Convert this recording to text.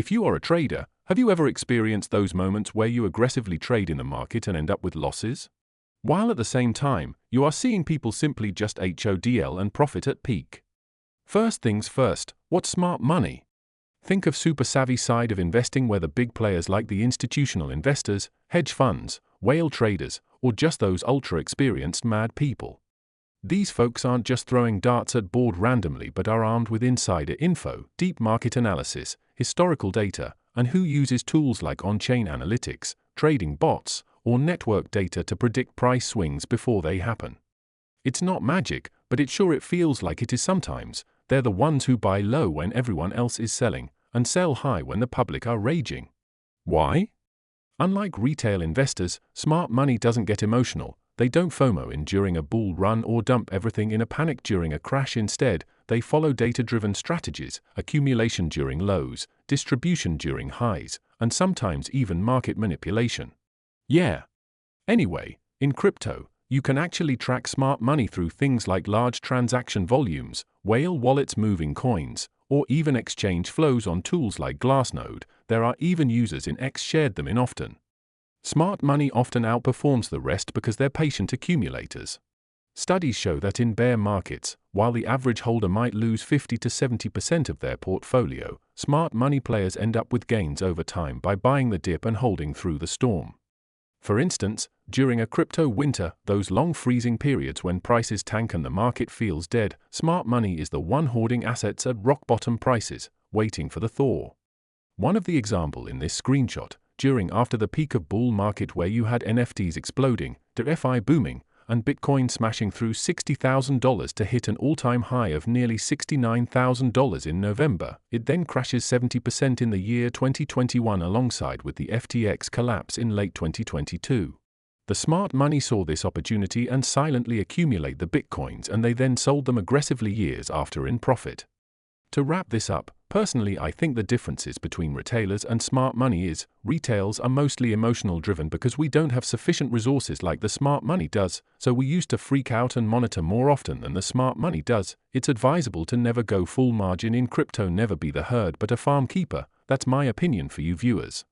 If you are a trader, have you ever experienced those moments where you aggressively trade in the market and end up with losses? While at the same time, you are seeing people simply just HODL and profit at peak. First things first, what's smart money? Think of super savvy side of investing where the big players like the institutional investors, hedge funds, whale traders, or just those ultra-experienced mad people. These folks aren't just throwing darts at board randomly but are armed with insider info, deep market analysis, historical data, and who uses tools like on-chain analytics, trading bots, or network data to predict price swings before they happen. It's not magic, but it feels like it is sometimes. They're the ones who buy low when everyone else is selling, and sell high when the public are raging. Why? Unlike retail investors, smart money doesn't get emotional. They don't FOMO in during a bull run or dump everything in a panic during a crash. Instead, they follow data-driven strategies, accumulation during lows, distribution during highs, and sometimes even market manipulation. Yeah. Anyway, in crypto, you can actually track smart money through things like large transaction volumes, whale wallets moving coins, or even exchange flows on tools like Glassnode. There are even users in X shared them in often. Smart money often outperforms the rest because they're patient accumulators. Studies show that in bear markets, while the average holder might lose 50 to 70% of their portfolio, smart money players end up with gains over time by buying the dip and holding through the storm. For instance, during a crypto winter, those long freezing periods when prices tank and the market feels dead, smart money is the one hoarding assets at rock-bottom prices, waiting for the thaw. One of the example in this screenshot, after the peak of bull market where you had NFTs exploding, DeFi booming, and Bitcoin smashing through $60,000 to hit an all-time high of nearly $69,000 in November. It then crashes 70% in the year 2021 alongside with the FTX collapse in late 2022. The smart money saw this opportunity and silently accumulate the Bitcoins, and they then sold them aggressively years after in profit. To wrap this up, personally I think the differences between retailers and smart money is, retails are mostly emotional driven because we don't have sufficient resources like the smart money does, so we used to freak out and monitor more often than the smart money does. It's advisable to never go full margin in crypto, never be the herd but a farm keeper. That's my opinion for you viewers.